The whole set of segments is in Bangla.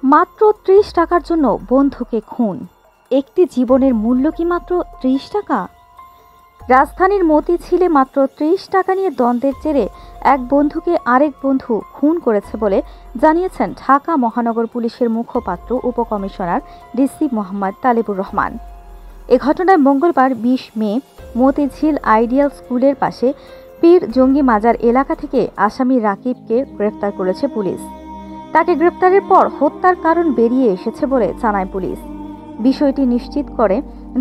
মাত্র ৩০ টাকার জন্য বন্ধুকে খুন। একটি জীবনের মূল্য কি মাত্র ৩০ টাকা? রাজধানীর মতিঝিলে মাত্র ৩০ টাকা নিয়ে দ্বন্দ্বের জেরে এক বন্ধুকে আরেক বন্ধু খুন করেছে বলে জানিয়েছেন ঢাকা মহানগর পুলিশের মুখপাত্র উপকমিশনার ডিসি মোহাম্মদ তালেবুর রহমান। এ ঘটনায় মঙ্গলবার ২০ মে মতিঝিল আইডিয়াল স্কুলের পাশে পীর জঙ্গি মাজার এলাকা থেকে আসামি রাকিবকে গ্রেফতার করেছে পুলিশ। তাকে গ্রেফতারের পর হত্যার কারণ বেরিয়ে এসেছে বলে জানায় পুলিশ। বিষয়টি নিশ্চিত করে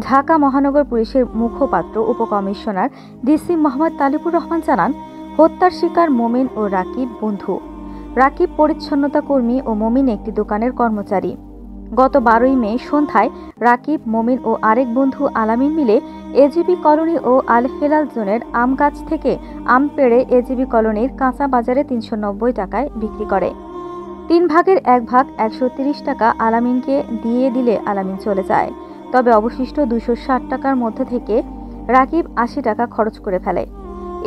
ঢাকা মহানগর পুলিশের মুখপাত্র উপকমিশনার ডিসি মোহাম্মদ তালেবুর রহমান জানান, হত্যার শিকার মোমিন ও রাকিব বন্ধু। রাকিব পরিচ্ছন্নতা কর্মী ও মোমিন একটি দোকানের কর্মচারী। গত ১২ই মে সন্ধ্যায় রাকিব, মোমিন ও আরেক বন্ধু আলামিন মিলে এজিবি কলোনি ও আল হেলাল জোনের আম গাছ থেকে আম পেড়ে এজিবি কলোনির কাঁচা বাজারে ৩৯০ টাকায় বিক্রি করে। ৩ ভাগের ১ ভাগ ১৩০ টাকা আলামিনকে দিয়ে দিলে আলামিন চলে যায়। তবে অবশিষ্ট ২৬০ টাকার মধ্যে থেকে রাকিব ৮০ টাকা খরচ করে ফেলে।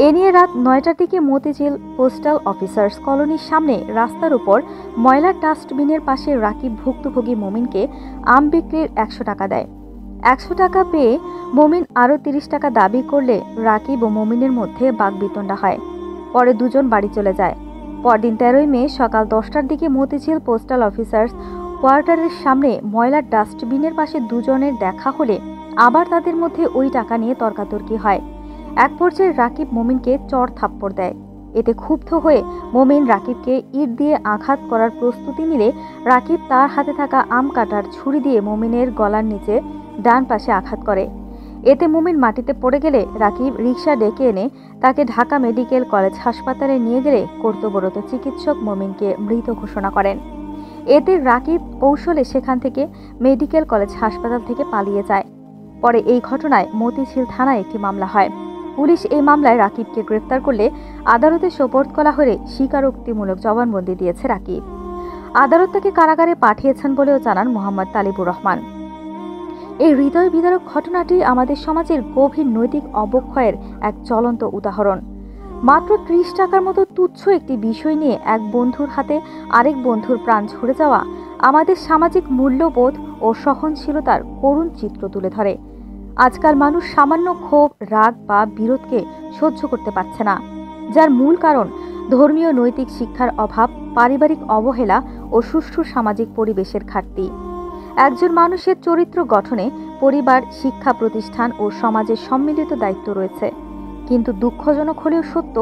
এ নিয়ে রাত ৯টার দিকে মতিঝিল পোস্টাল অফিসার্স কলোনির সামনে রাস্তার উপর ময়লার ডাস্টবিনের পাশে রাকিব ভুক্তভোগী মোমিনকে আম বিক্রির ১০০ টাকা দেয়। ১০০ টাকা পেয়ে মোমিন আরও ৩০ টাকা দাবি করলে রাকিব ও মোমিনের মধ্যে বাকবিতণ্ডা হয়। পরে দুজন বাড়ি চলে যায়। পরদিন ১৩ই মে সকাল ১০টার দিকে মতিঝিল পোস্টাল অফিসার্স কোয়ার্টারের সামনে ময়লার ডাস্টবিনের পাশে দুজনের দেখা হলে আবার তাদের মধ্যে ওই টাকা নিয়ে তর্কাতর্কি হয়। এক পর্যায়ে রাকিব মোমিনকে চড় থাপ্পড় দেয়। এতে ক্ষুব্ধ হয়ে মোমিন রাকিবকে ইট দিয়ে আঘাত করার প্রস্তুতি নিলে রাকিব তার হাতে থাকা আম কাটার ছুরি দিয়ে মোমিনের গলার নিচে ডান পাশে আঘাত করে। এতে মোমিন মাটিতে পড়ে গেলে রাকিব রিকশা ডেকে এনে তাকে ঢাকা মেডিকেল কলেজ হাসপাতালে নিয়ে গেলে কর্তব্যরত চিকিৎসক মোমিনকে মৃত ঘোষণা করেন। এতে রাকিব কৌশলে সেখান থেকে মেডিকেল কলেজ হাসপাতাল থেকে পালিয়ে যায়। পরে এই ঘটনায় মতিঝিল থানায় একটি মামলা হয়। পুলিশ এই মামলায় রাকিবকে গ্রেফতার করলে আদালতে সোপর্দ করা হলে স্বীকারোক্তিমূলক জবানবন্দি দিয়েছে রাকিব। আদালত তাকে কারাগারে পাঠিয়েছেন বলেও জানান মোহাম্মদ তালেবুর রহমান। এই হৃদয় বিদারক ঘটনাটি আমাদের সমাজের গভীর নৈতিক অবক্ষয়ের এক জ্বলন্ত উদাহরণ। মাত্র ৩০ টাকার মতো তুচ্ছ একটি বিষয় নিয়ে এক বন্ধুর হাতে আরেক বন্ধুর প্রাণ ঝরে যাওয়া আমাদের সামাজিক মূল্যবোধ ও সহনশীলতার করুণ চিত্র তুলে ধরে। আজকাল মানুষ সামান্য ক্ষোভ, রাগ বা বিরোধকে সহ্য করতে পারছে না, যার মূল কারণ ধর্মীয় নৈতিক শিক্ষার অভাব, পারিবারিক অবহেলা ও সুষ্ঠু সামাজিক পরিবেশের ঘাটতি। একজন মানুষের চরিত্র গঠনে পরিবার, শিক্ষা প্রতিষ্ঠান ও সমাজের সম্মিলিত দায়িত্ব রয়েছে। কিন্তু দুঃখজনক হলেও সত্য,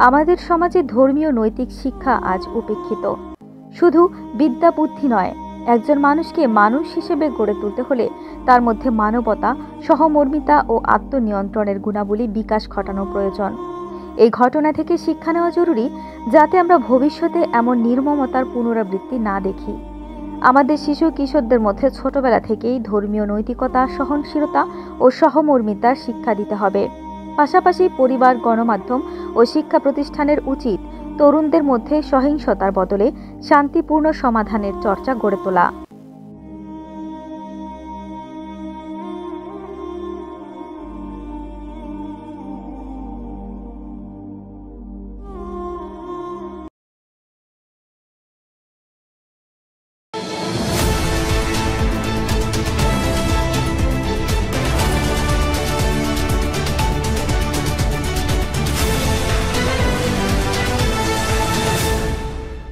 আমাদের সমাজে ধর্মীয় নৈতিক শিক্ষা আজ উপেক্ষিত। শুধু বিদ্যা বুদ্ধি নয়, একজন মানুষকে মানুষ হিসেবে গড়ে তুলতে হলে তার মধ্যে মানবতা, সহমর্মিতা ও আত্মনিয়ন্ত্রণের গুণাবলী বিকাশ ঘটানো প্রয়োজন। এই ঘটনা থেকে শিক্ষা নেওয়া জরুরি, যাতে আমরা ভবিষ্যতে এমন নির্মমতার পুনরাবৃত্তি না দেখি। আমাদের শিশু কিশোরদের মধ্যে ছোটবেলা থেকেই ধর্মীয় নৈতিকতা, সহনশীলতা ও সহমর্মিতার শিক্ষা দিতে হবে। পাশাপাশি পরিবার, গণমাধ্যম ও শিক্ষা প্রতিষ্ঠানের উচিত তরুণদের মধ্যে সহিংসতার বদলে শান্তিপূর্ণ সমাধানের চর্চা গড়ে তোলা।